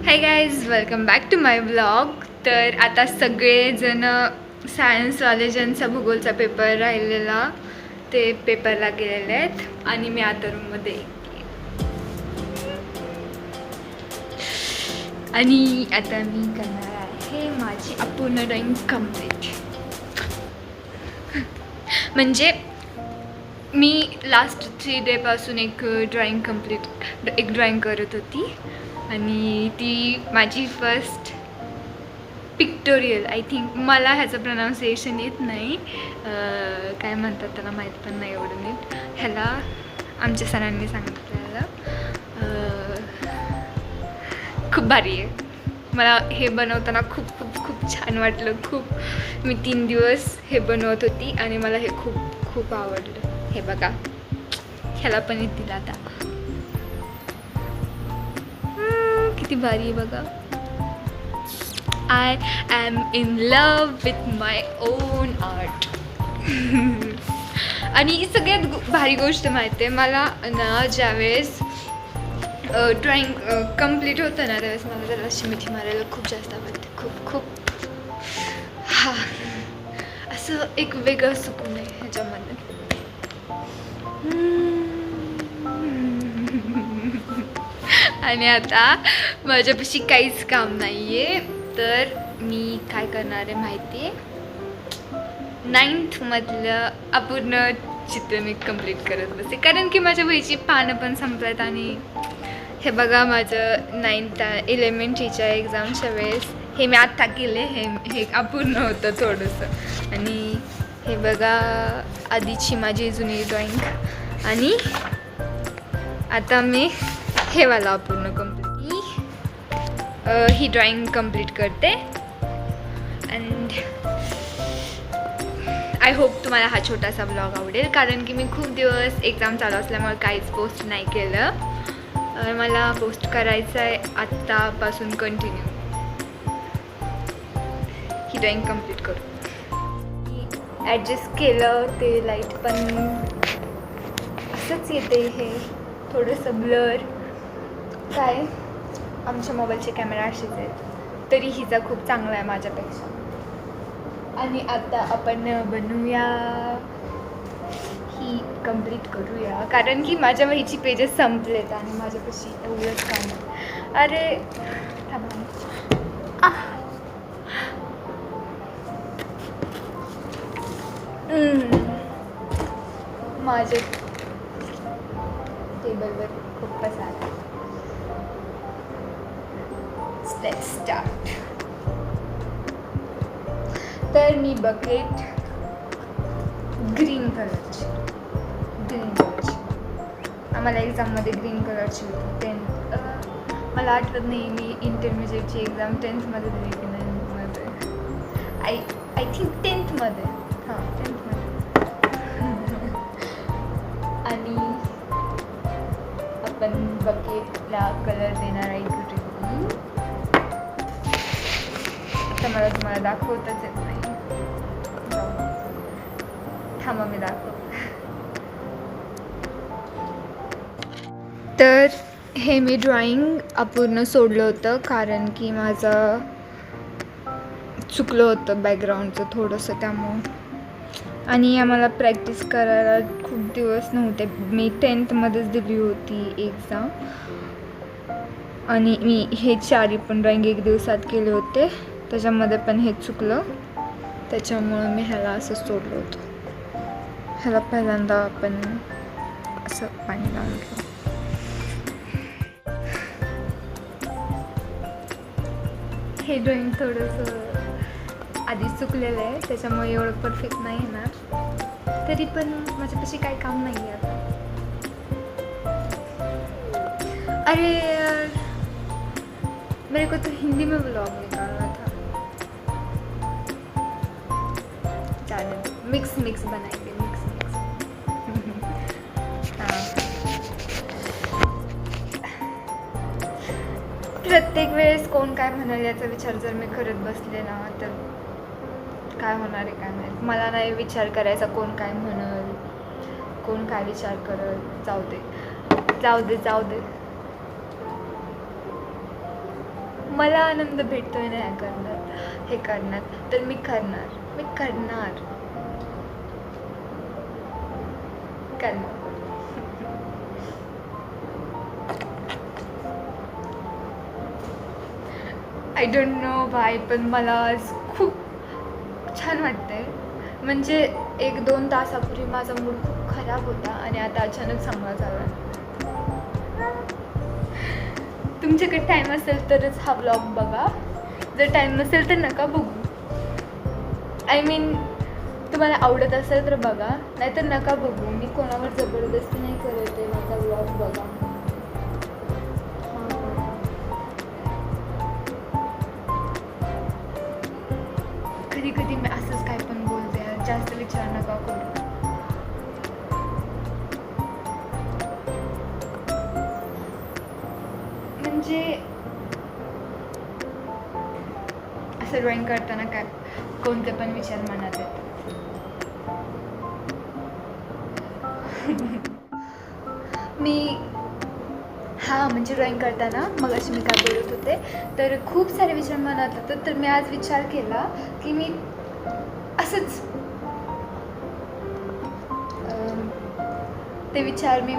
High guys, welcome back to my blog. तर आता सगळेजण सायन्सवाले ज्यांचा भूगोलचा पेपर राहिलेला ते पेपरला गेलेले आहेत आणि मी आता रूममध्ये आणि आता मी करणार आहे माझी अपूर्ण ड्रॉइंग कम्प्लीट. म्हणजे मी लास्ट 3 डेपासून एक ड्रॉइंग करत होती आणि ती माझी फर्स्ट पिक्टोरियल. आय थिंक मला ह्याचं प्रोनाऊन्सिएशन येत नाही, काय म्हणतात त्याला माहीत पण नाही एवढं नीट. ह्याला आमच्या सरांनी सांगितलेलं. खूप भारी आहे. मला हे बनवताना खूप खूप खूप छान वाटलं. मी 3 दिवस हे बनवत होती आणि मला हे खूप खूप आवडलं. हे बघा, ह्याला पण येतील आता. किती भारी आहे बघा. I am in love with my on art. आणि सगळ्यात भारी गोष्ट माहिती आहे मला ना, ज्यावेळेस ड्रॉइंग कम्प्लीट होतं ना त्यावेळेस मला त्याला अशी मिठी मारायला खूप जास्त आवडते. खूप हा, असं एक वेगळं सुकून आहे ह्याच्यामध्ये. आणि आता माझ्यापाशी काहीच काम नाही आहे, तर मी काय करणार आहे माहिती आहे, 9th मधलं अपूर्ण चित्र मी कंप्लीट करत बसते. कारण की माझ्या वहीची पानं पण संपतात. आणि हे बघा, माझं 9th एलिमेंटरीच्या एक्झामच्या वेळेस हे मी आत्ता केले. हे अपूर्ण होतं थोडंसं. आणि हे बघा, आधीची माझी जुनी ड्रॉइंग. आणि आता मी हे वाला अपूर्ण ही ड्रॉइंग कंप्लीट करते. अँड आय होप तुम्हाला हा छोटासा ब्लॉग आवडेल, कारण की मी खूप दिवस एक्झाम चालू असल्यामुळे काहीच पोस्ट नाही केलं. मला पोस्ट करायचं आहे आत्तापासून कंटिन्यू. ही ड्रॉइंग कंप्लीट करू. ॲडजस्ट केलं ते लाईट पण असंच येते, हे थोडंसं ब्लर. काय, आमच्या मोबाईलचे कॅमेरा असेच आहेत, तरी हिचा खूप चांगला आहे माझ्यापेक्षा. आणि आता आपण बनवूया, ही कंप्लीट करूया, कारण की माझ्या वहीची पेजेस संपलेत आणि माझ्यापाशी एवढंच काम आहे. अरे माझ्या टेबलवर खूप पसारा. Let's start. तर मी बकेट ग्रीन कलरची आम्हाला एक्झाममध्ये ग्रीन कलरची होती. 10th मला आठवत नाही मी इंटरमिजिएटची एक्झाम 10thमध्ये दिली की 9thमध्ये. I think 10thमध्ये. हां, 10thमध्ये. आणि आपण बकेटला कलर देणार आहे ग्रीन. आता मला तुम्हाला दाखवतच येत नाही. थांबा, मी दाखव. तर हे मी ड्रॉइंग अपूर्ण सोडलं होतं, कारण की माझं चुकलं होतं बॅकग्राऊंडचं थोडंसं, त्यामुळं. आणि आम्हाला प्रॅक्टिस करायला खूप दिवस नव्हते. मी 10thमध्येच दिली होती एक्झाम. आणि मी हे 4 पण ड्रॉइंग 1 दिवसात केले होते. त्याच्यामध्ये पण हे चुकलं, त्याच्यामुळं मी ह्याला असं सोडलं होतं. ह्याला पहिल्यांदा आपण असं पाणी लावून घेऊ. हे ड्रॉइंग थोडंसं आधी चुकलेलं आहे, त्याच्यामुळे एवढं परफेक्ट नाही येणार. तरी पण माझ्यापाशी काही काम नाही आहे आता. अरे यार, मेरे को तो हिंदी में ब्लॉग निकालना था. मिक्स बनाएंगे, मिक्स. हाँ, प्रत्येक वेळेस कोण काय म्हणाल याचा विचार जर मी करत बसले ना, तर काय होणार आहे काय माहीत. मला नाही विचार करायचा कोण काय म्हणाल, कोण काय विचार करल. जाऊ दे. मला आनंद भेटतोय ना हे करण्यात, तर मी करणार. आय डोंट नो भाई, पण मला आज खूप छान वाटतंय. म्हणजे 1-2 तासापूर्वी माझा मूड खूप खराब होता आणि आता अचानक चांगला झाला. तुमच्याकडे टाईम असेल तरच हा ब्लॉग बघा, जर टाईम नसेल तर नका बघू. आय मीन तुम्हाला आवडत असेल तर बघा, नाहीतर नका बघू. मी कोणावर जबरदस्ती नाही करत आहे माझा ब्लॉग बघा. कधी कधी मी असंच काय पण बोलते, जास्त विचार नका करू. म्हणजे असं ड्रॉइंग करताना काय कोणते पण विचार मनात येतात. म्हणजे ड्रॉइंग करताना मग अशी मी काय बोलत होते, तर खूप सारे विचार मनात येतात. तर मी आज विचार केला की मी असंच ते विचार मी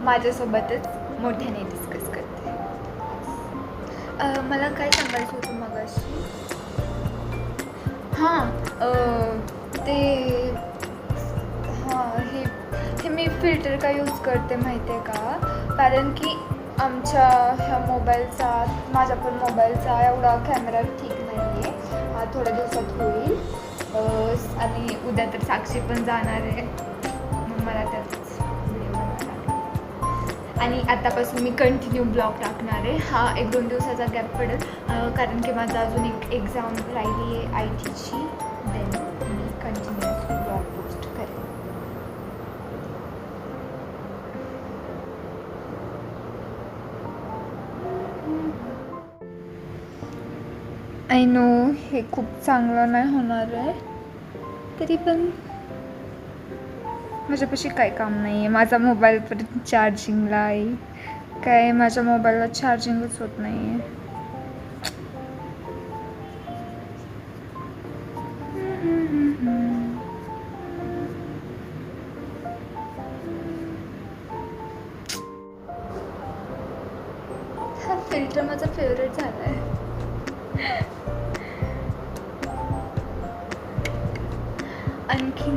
माझ्यासोबतच मोठ्याने डिस्कस करते. मला काय सांगायचं होतं मगाशी, हे मी फिल्टर का यूज करते माहिती आहे का? कारण की आमच्या ह्या माझ्या पण मोबाईलचा एवढा कॅमेरा ठीक नाही आहे. हा थोड्या दिवसात होईल आणि उद्या तर साक्षी पण जाणार आहे, मग मला त्यातच व्हिडिओ बनवायला. आणि आतापासून मी कंटिन्यू ब्लॉग टाकणार आहे. हा 1-2 दिवसाचा गॅप पडेल कारण की माझा अजून एक एक्झाम राहिली आहे ITची. देन मी कंटिन्युअसली ब्लॉग पोस्ट करेन. आय नो हे खूप चांगलं नाही होणार आहे, तरी पण माझ्यापाशी काही काम नाही आहे. माझा मोबाईल परत चार्जिंगला आहे, काय माझ्या मोबाईलला चार्जिंगच होत नाही आहे. हा फिल्टर माझा फेवरेट झाला आहे. आणखीन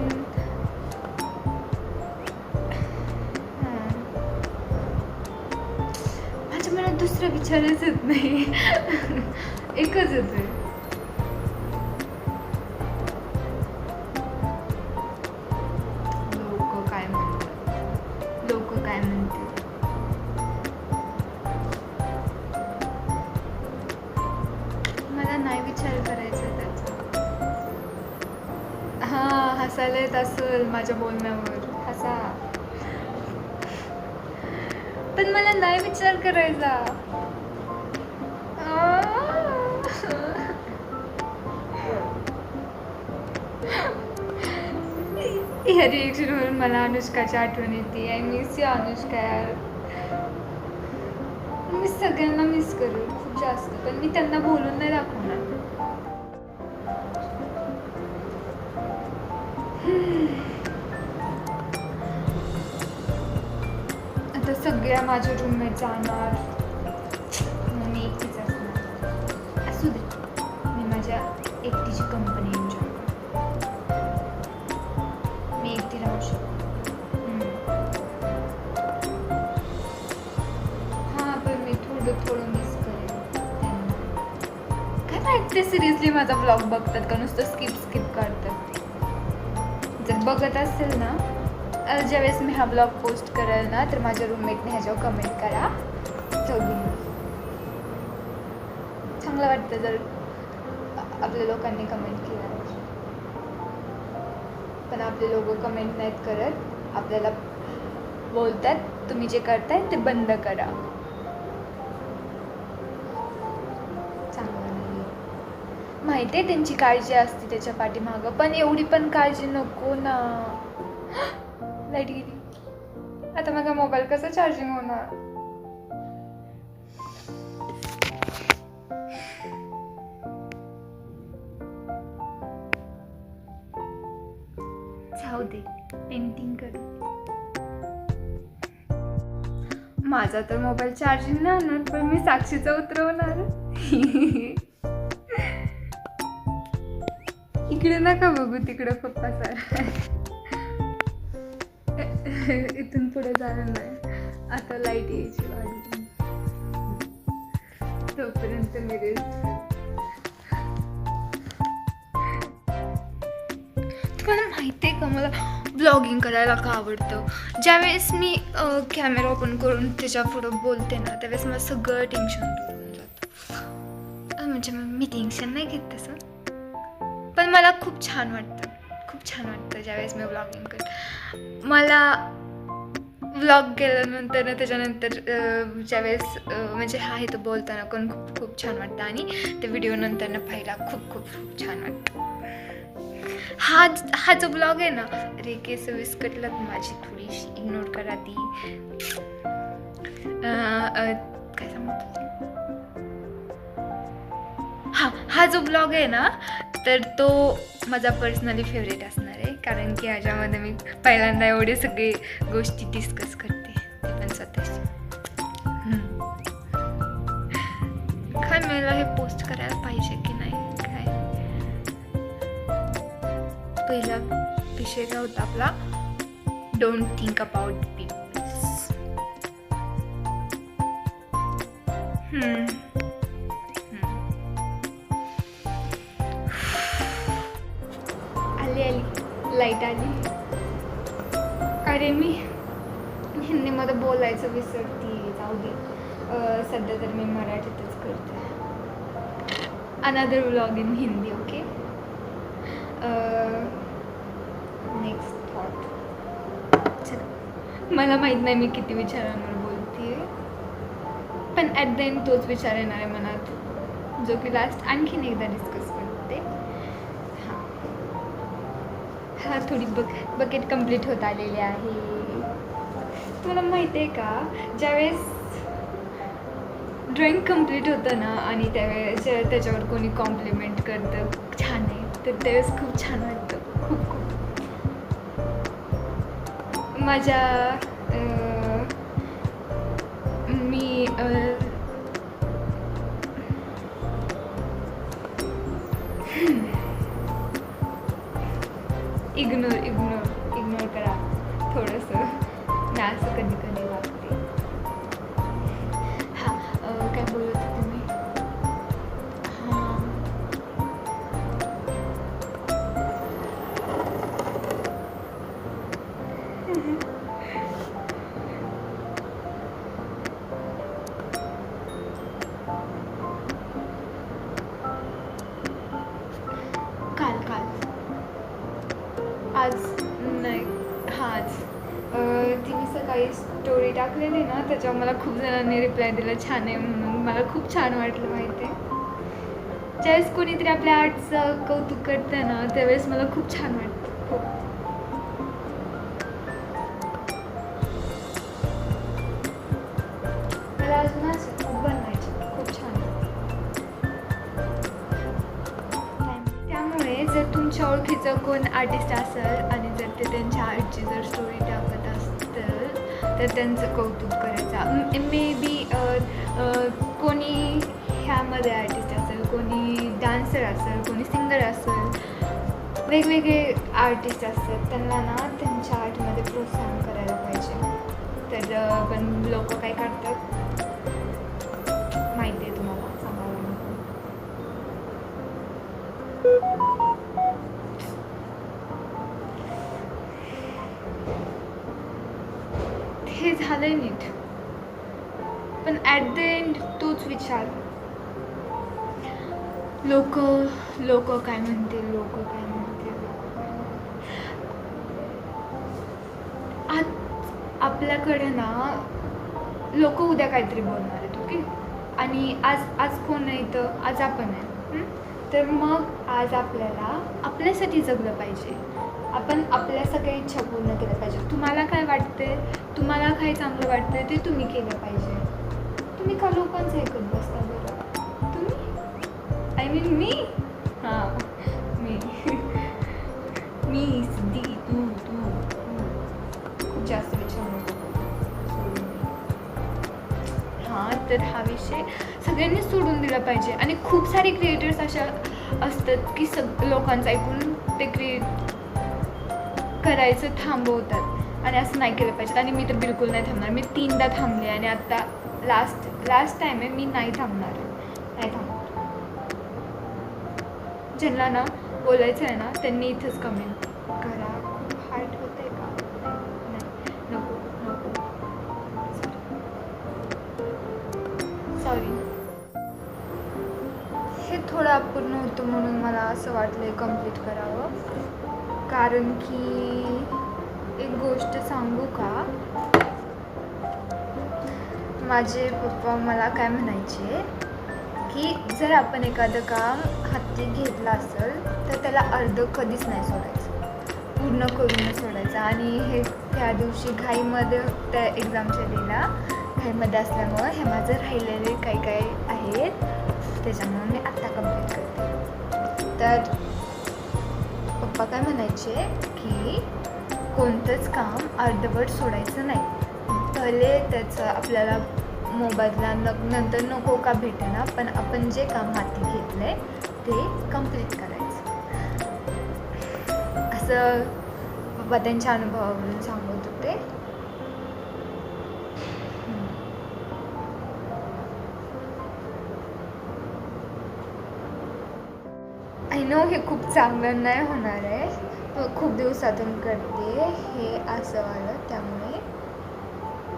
माझ्या मनात दुसरा विचारच येत नाही, एकच येतोय. लोक काय म्हणतील. मला नाही विचार करायचा त्याचा. हसायला येत असेल माझ्या बोलण्यावर, हसा, पण मला नाही विचार करायचा. या रिएक्शनवरून मला अनुष्काची आठवण येते. आय मिस यू अनुष्का यार. मी सगळ्यांना मिस करेल खूप जास्त, पण मी त्यांना बोलून नाही दाखवणार. आता सगळ्या माझ्या रूममेट जाणार, मी एकटीच असणार. असू दे, मी माझ्या एकटीची कंपनी एन्जॉय करते. मी एकटी राहू शकते. पण मी थोडं मिस करेन त्यांना. काय माहिती ते सिरियसली माझा ब्लॉग बघतात का नुसतं स्किप करतात. जर बघत असेल ना, ज्यावेळेस मी हा ब्लॉग पोस्ट करेल ना, तर माझ्या रूममेटने ह्याच्यावर कमेंट करा. चांगलं वाटतं जर आपल्या लोकांनी कमेंट केलं, पण आपले लोक कमेंट नाहीत करत. आपल्याला बोलतात तुम्ही जे करताय ते बंद करा. चांगलं नाही माहिती आहे, त्यांची काळजी असते त्याच्या पाठीमागं, पण एवढी पण काळजी नको ना. लाईट गेली, आता माझा मोबाईल कसा चार्जिंग होणार. राहू दे, पेंटिंग करू. माझा तर मोबाईल चार्जिंग नाही आणणार, पण मी साक्षीचा उतरवणार. इकडे नका बघू, तिकडे पप्पा सर. इथून पुढे जाणार नाही. आता लाईट यायची वाढली, तोपर्यंत मी रेस्ट. तुम्हाला माहिती आहे का मला ब्लॉगिंग करायला का आवडतं? ज्यावेळेस मी कॅमेरा ओपन करून त्याच्या पुढं बोलते ना, त्यावेळेस मला सगळं टेन्शन दूर होऊन जातं. म्हणजे मी टेन्शन नाही घेत तसं, पण मला खूप छान वाटतं ज्यावेळेस मी ब्लॉगिंग करते. मला व्लॉग केल्यानंतर ना, त्याच्यानंतर ज्यावेळेस म्हणजे हा इथं बोलताना पण खूप छान वाटतं, आणि ते व्हिडिओ नंतर ना पाहायला खूप छान वाटतं. हा जो ब्लॉग आहे ना, अरे केस विस्कटलं माझी, थोडीशी इग्नोर करा ती. काय सांगतो, हा जो ब्लॉग आहे ना, तर तो माझा पर्सनली फेवरेट असणार आहे, कारण की ह्याच्यामध्ये मी पहिल्यांदा एवढे सगळे गोष्टी डिस्कस करते, ते पण स्वतःशी. काय मला हे पोस्ट करायला पाहिजे की नाही काय. पहिला विषय काय होता आपला, डोंट थिंक अबाउट पीपल्स. आली लाईट आली. अरे मी हिंदीमध्ये बोलायचं विसरते, जाऊ दे. सध्या तर मी मराठीतच करते. Another vlog in Hindi. Okay, next thought. चला, मला माहीत नाही मी किती विचारांवर बोलते, पण ॲट द एंड तोच विचार येणार आहे मनात, जो की लास्ट आणखीन एकदा डिस्कस करते. हा थोडी बकेट कंप्लीट होत आलेली आहे. तुम्हाला माहिती आहे का, ज्यावेळेस ड्रॉइंग कंप्लीट होतं ना, आणि त्यावेळेस त्याच्यावर कोणी कॉम्प्लिमेंट करतं छान आहे, तर त्यावेळेस खूप छान वाटतं. खूप माझ्या मी इग्नोर करा थोडंसं, मी असं कधी वागते. काय बोलत होते तुम्ही? आज नाही, आज तिने सकाळी स्टोरी टाकलेली ना, त्याच्यावर मला खूप जणांनी रिप्लाय दिला छान आहे म्हणून. मला खूप छान वाटलं. माहिती आहे, ज्यावेळेस कोणीतरी आपल्या आर्टचं कौतुक करतं ना, त्यावेळेस मला खूप छान वाटतं. खूप. मला अजून खूप बनवायचं, खूप छान. त्यामुळे जर तुमच्या ओळखीचं कोण आर्टिस्ट असेल आणि जर ते त्यांच्या आर्टची जर स्टोरी टाकत असतील, तर त्यांचं कौतुक करायचं. मे बी कोणी ह्यामध्ये आर्टिस्ट असेल, कोणी डान्सर असेल, कोणी सिंगर असेल, वेगवेगळे आर्टिस्ट असतात, त्यांना ना त्यांच्या आर्टमध्ये प्रोत्साहन करायला पाहिजे. तर पण लोक काय करतात माहिती आहे तुम्हाला, सांगायला हे झालंय नीट, पण ॲट द एंड तोच विचार, लोक काय म्हणतील, आज आपल्याकडे ना लोक उद्या काहीतरी बोलणार आहेत. ओके, आणि आज कोण नाही तर आज आपण आहे. तर मग आज आपल्याला आपल्यासाठी जगलं पाहिजे. आपण आपल्या सगळ्या इच्छा पूर्ण केल्या पाहिजे. तुम्हाला काय वाटते, तुम्हाला काय चांगलं वाटतं ते तुम्ही केलं पाहिजे. तुम्ही का लोकांचं ऐकत बसता बरं? तुम्ही, आय मीन मी, मी सिद्धी, तू तर हा विषय सगळ्यांनी सोडून दिला पाहिजे. आणि खूप सारे क्रिएटर्स अशा असतात की लोकांचं ऐकून ते करायचं थांबवतात आणि असं नाही केलं पाहिजे. आणि मी तर बिलकुल नाही थांबणार. मी 3दा थांबले आणि आता लास्ट टाईम आहे. मी नाही थांबणार. ज्यांना ना बोलायचं आहे ना त्यांनी इथंच कमेंट करा. खूप हार्ट होत आहे का? नाही, नको. सॉरी. हे थोडं अपूर्ण होतं म्हणून मला असं वाटलं कम्प्लीट करावं. कारण की एक गोष्ट सांगू का, माझे पप्पा मला काय म्हणायचे की जर आपण एखादं काम हाती घेतलं असेल तर त्याला अर्ध कधीच नाही सोडायचं, पूर्ण करूनच सोडायचं. आणि हे त्या दिवशी घाईमध्ये त्या एक्झामच्या वेळेला घाईमध्ये असल्यामुळं हे माझं राहिलेले काही आहेत, त्याच्यामुळे मी आत्ता कंप्लीट करते. तर पप्पा काय म्हणायचे की कोणतंच काम अर्धवट सोडायचं नाही. भले त्याचं आपल्याला मोबाईलला नंतर नको का भेटेना, पण आपण जे काम हाती घेतलं आहे ते कंप्लीट करायचं. असं बाबा त्यांच्या अनुभवावरून सांगत होते. आय नो हे खूप चांगलं नाही होणार आहे, खूप दिवसातून करते हे असं आलं त्यामुळे,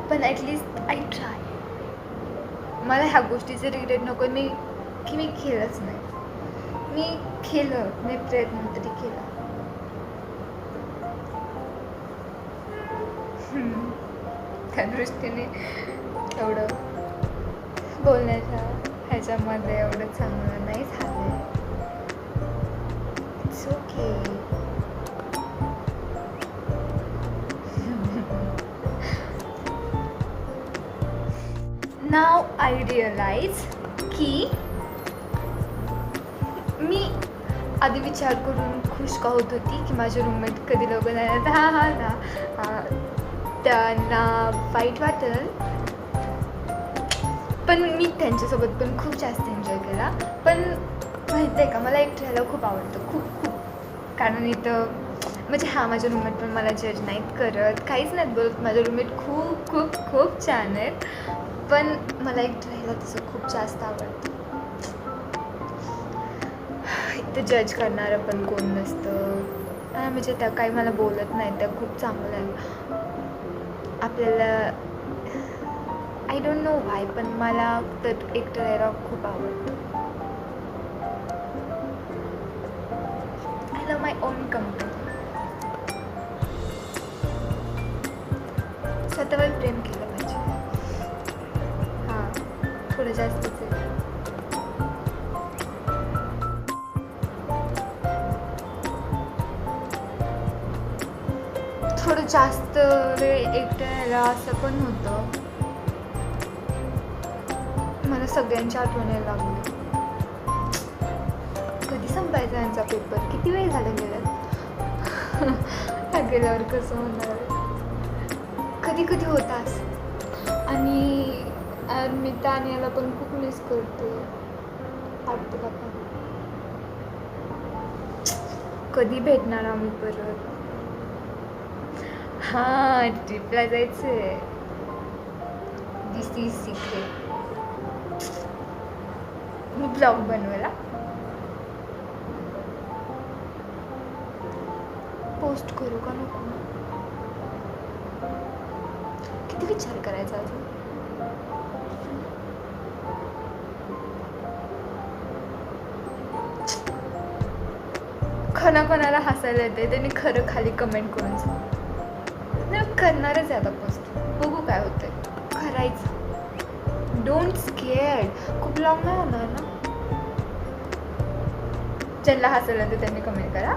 पण ॲटलिस्ट आय ट्राय. मला ह्या गोष्टीचं रिग्रेट नको मी केलंच नाही. मी प्रयत्न तरी केला. त्या दृष्टीने एवढं बोलण्याच्या ह्याच्यामध्ये एवढं चांगलं नाही झालं. It's okay. Now I realise की मी आधी विचार करून खुश का होत होती की माझे रूममेट कधी लवकर जाणार, त्यांना वाईट वाटेल, पण मी त्यांच्यासोबत पण खूप जास्त एन्जॉय केला. पण माहिती आहे का, मला एकटं राहायला खूप आवडतं, खूप. कारण इथं म्हणजे माझे रूममेट पण मला जज नाहीत करत, काहीच नाहीत बोलत. माझे रूममेट खूप छान आहेत, पण मला एकटं राहायला तसं खूप जास्त आवडतं. इथं जज करणारं पण कोण नसतं. म्हणजे त्या काही मला बोलत नाही, त्या खूप चांगलं आहे. आपल्याला आय डोंट नो व्हाय, पण मला तर एकटं राहायला खूप आवडतं. I love my on company. स्वतःवर प्रेम केलं पाहिजे. थोडं जास्तच आहे. थोडं जास्त वेळ एकटं राहायला असं पण होतं. मला सगळ्यांच्या आठवण यायला लागली. कधी संपायचा यांचा पेपर? किती वेळ झाला गेल्यावर कसं होणार? कधी होतास. आणि मी तानियाला पण खूप मिस करते. आठवतं का? कधी भेटणार आम्ही परत? ट्रिपला जायचं आहे. दिस इज सिक्रेट. मी ब्लॉग बनवायला पोस्ट करू का नको? किती विचार करायचा अजून. कोणाला हसायला येते त्यांनी खरं खाली कमेंट करून सांग. नाही करणारच आहे आता पोस्ट, बघू काय होतंय. करायचं. Don't scared. खूप लॉंग नाही होणार ना. ज्यांना हसायला येते त्यांनी कमेंट करा.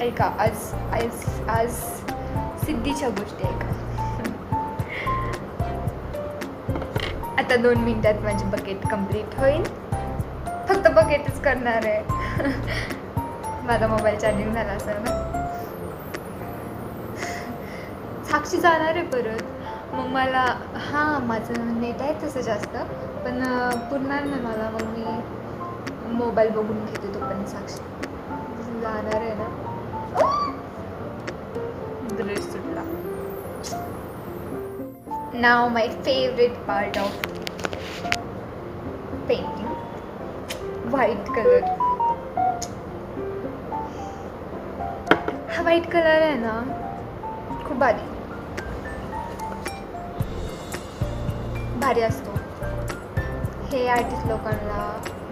ऐका, आज सिद्धीच्या गोष्टी ऐका. आता 2 मिनिटात माझी बकेट कंप्लीट होईल. फक्त बकेटच करणार आहे. माझा मोबाईल चार्जिंग झाला असेल ना. साक्षी जाणार आहे परत. मग मला हां माझं नेट आहे तसं जास्त, पण पुरणार नाही मला. मग मी मोबाईल बघून घेते तोपर्यंत. साक्षी जाणार आहे ना, ड्रेस सुटला. नाव my favourite part of painting, white colour. हा व्हाईट कलर आहे ना खूप भारी असतो. हे आर्टिस्ट लोकांना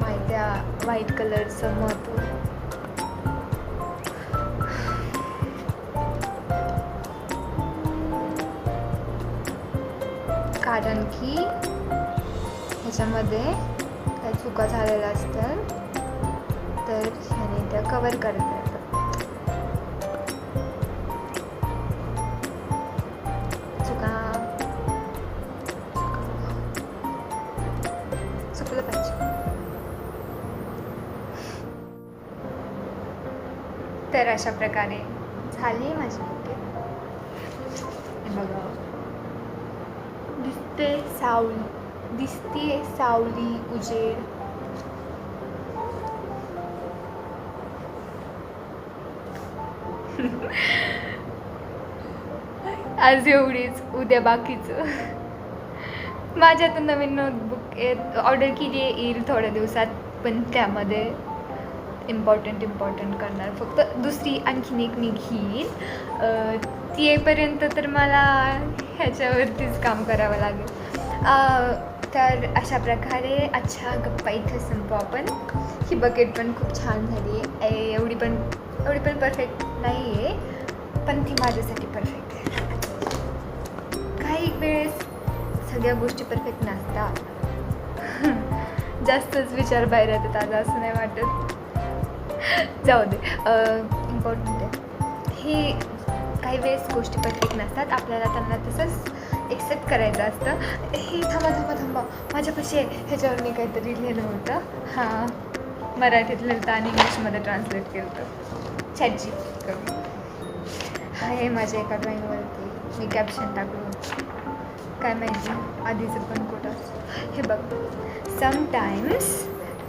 माहिती आहे व्हाईट कलरचं महत्त्व. कारण की ह्याच्यामध्ये काही चुका झालेल्या असतात तर ह्याने त्या कवर करता येतात. चुकलं पाहिजे. तर अशा प्रकारे झाली माझी बुके. बघा दिसते सावली उजेड. आज एवढीच, उद्या बाकीचं. माझ्या आता नवीन नोटबुक ऑर्डर केली आहे, येईल थोड्या दिवसात. पण त्यामध्ये इम्पॉर्टंट करणार फक्त. दुसरी आणखीन एक मी घेईन, ती येईपर्यंत तर मला ह्याच्यावरतीच काम करावं लागेल. तर अशा प्रकारे अच्छा गप्पा इथं संपू आपण. ही बकेट पण खूप छान झाली आहे. एवढी पण परफेक्ट नाही आहे, पण ती माझ्यासाठी परफेक्ट आहे. काही वेळेस सगळ्या गोष्टी परफेक्ट नसतात. जास्तच विचार बाहेर येतात आज, असं नाही वाटत. जाऊ दे, इम्पॉर्टंट आहे हे. काही वेळेस गोष्टी परफेक्ट नसतात, आपल्याला त्यांना तसंच एक्सेप्ट करायचं असतं. हे थांबा माझ्यापाशी ह्याच्यावर मी काहीतरी लिहिलं होतं. हां, मराठीत लिहिलं होतं आणि इंग्लिशमध्ये ट्रान्सलेट केलं होतं ChatGPT करून. हे माझ्या एका ड्रॉईंगवरती मी कॅप्शन टाकलं होतं. काय माहिती आधीचं पण कुठं. हे बघ, sometimes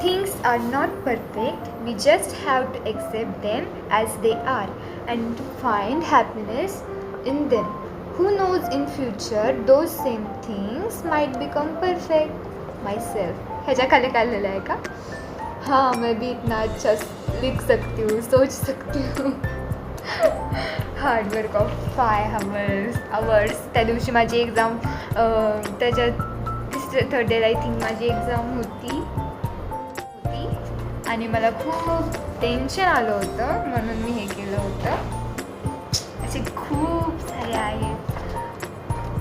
things are not perfect. We just have to accept them as they are and to find happiness in them. Who knows, in future those same things might become perfect. Myself. ह्याच्या खाली काढलेलं आहे का? हाँ, मैं भी इतना अच्छा लिख सकती हूँ, सोच सकती हूँ. Hard work of 5 hours. त्या दिवशी माझी एक्झाम, त्याच्या थर्ड डेला आय थिंक माझी एक्झाम होती आणि मला खूप टेन्शन आलं होतं, म्हणून मी हे केलं होतं. असे खूप सारे आहेत.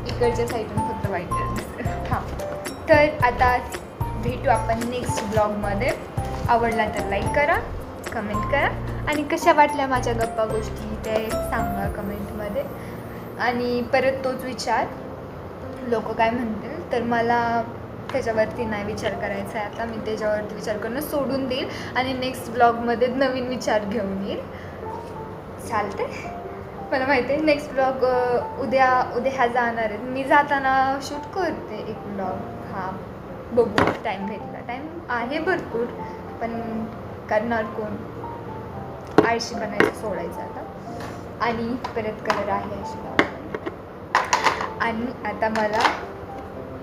इकडच्या साईडून फक्त वाईट दिसतं. हां, तर आता भेटू आपण नेक्स्ट ब्लॉगमध्ये. आवडला तर लाईक करा, कमेंट करा आणि कशा वाटल्या माझ्या गप्पा गोष्टी ते सांगा कमेंटमध्ये. आणि परत तोच विचार, लोक काय म्हणतील, तर मला त्याच्यावरती नाही विचार करायचा आहे आता. मी त्याच्यावरती विचार करणं सोडून देईल आणि नेक्स्ट ब्लॉगमध्ये नवीन विचार घेऊन येईल. चालते, मला माहिती आहे. नेक्स्ट ब्लॉग उद्या ह्या जाणार आहेत. मी जाताना शूट करते एक ब्लॉग. हां, बघू टाईम भेटला. टाईम आहे भरपूर, पण करणार कोण. आळशी बनायचं सोडायचं आता. आणि परत कलर आहे अशी लावून. आणि आता मला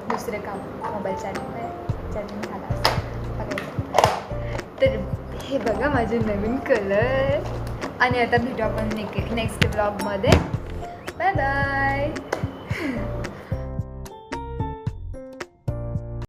दुसरं काम, मोबाईल चार्जिंग झाला असं बघायचं. तर हे बघा माझे नवीन कलर. आणि आता भेटू आपण नेक्स्ट ब्लॉगमध्ये. Bye bye.